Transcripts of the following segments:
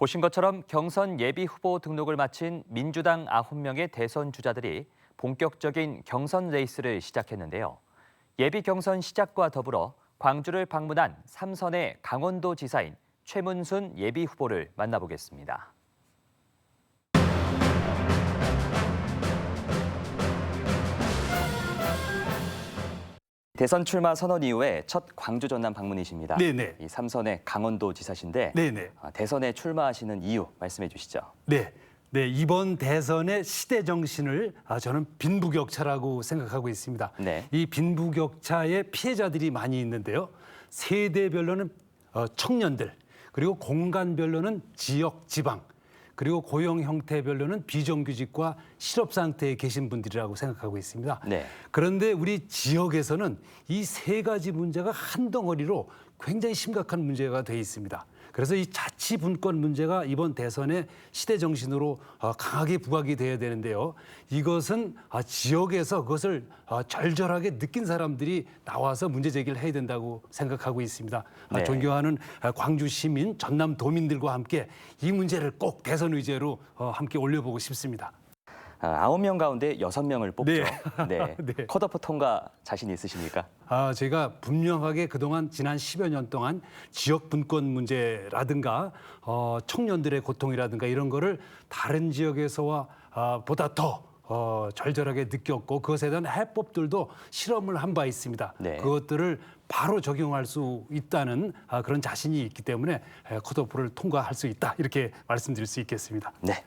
보신 것처럼 경선 예비 후보 등록을 마친 민주당 9명의 대선 주자들이 본격적인 경선 레이스를 시작했는데요. 예비 경선 시작과 더불어 광주를 방문한 3선의 강원도지사인 최문순 예비 후보를 만나보겠습니다. 대선 출마 선언 이후에 첫 광주 전남 방문이십니다. 네네. 이 3선의 강원도지사신데 네네. 대선에 출마하시는 이유 말씀해 주시죠. 네. 이번 대선의 시대 정신을 저는 빈부격차라고 생각하고 있습니다. 네. 이 빈부격차의 피해자들이 많이 있는데요. 세대별로는 청년들, 그리고 공간별로는 지역, 지방, 그리고 고용 형태별로는 비정규직과 실업 상태에 계신 분들이라고 생각하고 있습니다. 네. 그런데 우리 지역에서는 이 세 가지 문제가 한 덩어리로 굉장히 심각한 문제가 돼 있습니다. 그래서 이 자치분권 문제가 이번 대선의 시대 정신으로 강하게 부각이 돼야 되는데요. 이것은 지역에서 그것을 절절하게 느낀 사람들이 나와서 문제 제기를 해야 된다고 생각하고 있습니다. 네. 존경하는 광주 시민, 전남 도민들과 함께 이 문제를 꼭 대선 의제로 함께 올려보고 싶습니다. 9명 가운데 6명을 뽑죠. 네. 네. 네. 컷오프 통과 자신 있으십니까? 제가 분명하게 그동안 지난 10여 년 동안 지역 분권 문제라든가 청년들의 고통이라든가 이런 거를 다른 지역에서와 보다 더 절절하게 느꼈고 그것에 대한 해법들도 실험을 한 바 있습니다. 네. 그것들을 바로 적용할 수 있다는 그런 자신이 있기 때문에 컷오프를 통과할 수 있다 이렇게 말씀드릴 수 있겠습니다. 네.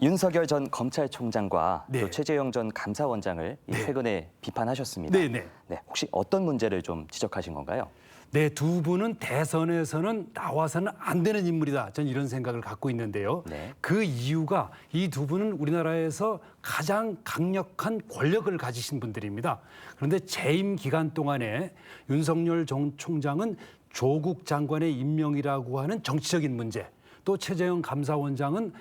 윤석열 전 검찰총장과 네. 또 최재형 전 감사원장을 최근에 비판하셨습니다. 네. 혹시 어떤 문제를 좀 지적하신 건가요? 네, 두 분은 대선에서는 나와서는 안 되는 인물이다. 저는 이런 생각을 갖고 있는데요. 네. 그 이유가 이 두 분은 우리나라에서 가장 강력한 권력을 가지신 분들입니다. 그런데 재임 기간 동안에 윤석열 전 총장은 조국 장관의 임명이라고 하는 정치적인 문제, 또 최재형 감사원장은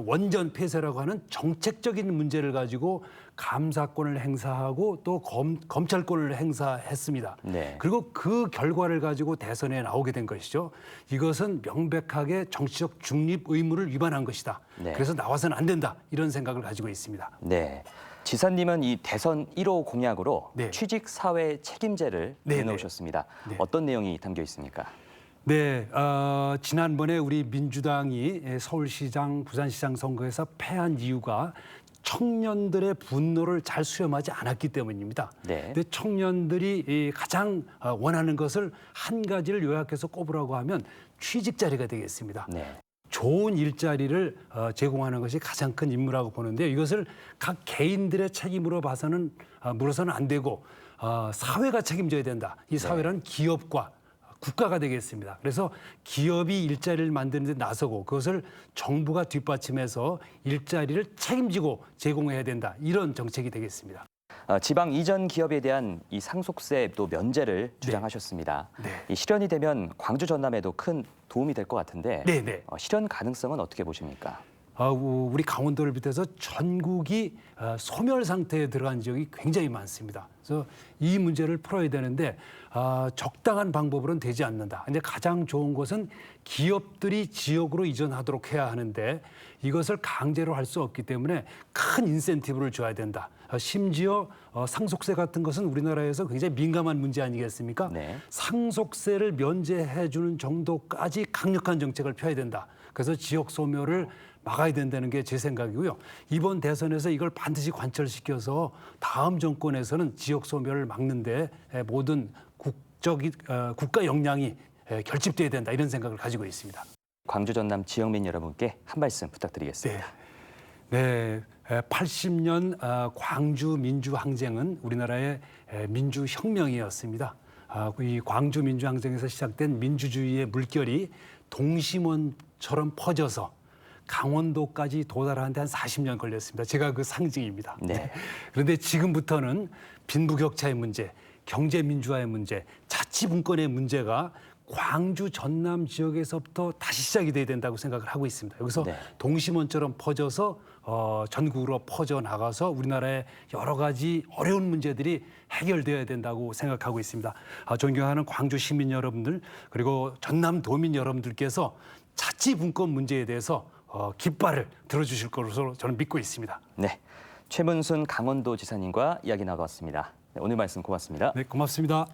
원전 폐쇄라고 하는 정책적인 문제를 가지고 감사권을 행사하고 또 검찰권을 행사했습니다. 네. 그리고 그 결과를 가지고 대선에 나오게 된 것이죠. 이것은 명백하게 정치적 중립 의무를 위반한 것이다. 네. 그래서 나와서는 안 된다. 이런 생각을 가지고 있습니다. 네. 지사님은 이 대선 1호 공약으로 네. 취직 사회 책임제를 내놓으셨습니다. 네. 어떤 내용이 담겨 있습니까? 네, 지난번에 우리 민주당이 서울시장, 부산시장 선거에서 패한 이유가 청년들의 분노를 잘 수렴하지 않았기 때문입니다. 네. 근데 청년들이 가장 원하는 것을 한 가지를 요약해서 꼽으라고 하면 취직 자리가 되겠습니다. 네. 좋은 일자리를 제공하는 것이 가장 큰 임무라고 보는데 이것을 각 개인들의 책임으로 봐서는 물어서는 안 되고 사회가 책임져야 된다. 이 사회라는 기업과 국가가 되겠습니다. 그래서 기업이 일자리를 만드는 데 나서고 그것을 정부가 뒷받침해서 일자리를 책임지고 제공해야 된다. 이런 정책이 되겠습니다. 지방 이전 기업에 대한 이 상속세 또 면제를 주장하셨습니다. 네. 이 실현이 되면 광주 전남에도 큰 도움이 될 것 같은데 네. 실현 가능성은 어떻게 보십니까? 우리 강원도를 비롯해서 전국이 소멸 상태에 들어간 지역이 굉장히 많습니다. 그래서 이 문제를 풀어야 되는데 적당한 방법으로는 되지 않는다. 근데 가장 좋은 것은 기업들이 지역으로 이전하도록 해야 하는데 이것을 강제로 할 수 없기 때문에 큰 인센티브를 줘야 된다. 심지어 상속세 같은 것은 우리나라에서 굉장히 민감한 문제 아니겠습니까? 네. 상속세를 면제해 주는 정도까지 강력한 정책을 펴야 된다. 그래서 지역 소멸을 막아야 된다는 게 제 생각이고요. 이번 대선에서 이걸 반드시 관철시켜서 다음 정권에서는 지역 소멸을 막는데 모든 국가 역량이 결집돼야 된다 이런 생각을 가지고 있습니다. 광주 전남 지역민 여러분께 한 말씀 부탁드리겠습니다. 네, 80년 광주 민주항쟁은 우리나라의 민주혁명이었습니다. 이 광주 민주항쟁에서 시작된 민주주의의 물결이 동심원처럼 퍼져서 강원도까지 도달하는데 한 40년 걸렸습니다. 제가 그 상징입니다. 네. 그런데 지금부터는 빈부격차의 문제, 경제민주화의 문제, 자치분권의 문제가 광주 전남 지역에서부터 다시 시작이 돼야 된다고 생각을 하고 있습니다. 여기서 동심원처럼 퍼져서 전국으로 퍼져나가서 우리나라의 여러 가지 어려운 문제들이 해결되어야 된다고 생각하고 있습니다. 존경하는 광주 시민 여러분들 그리고 전남 도민 여러분들께서 자치분권 문제에 대해서 깃발을 들어주실 것으로 저는 믿고 있습니다. 네, 최문순 강원도지사님과 이야기 나눠봤습니다. 네, 오늘 말씀 고맙습니다. 네, 고맙습니다.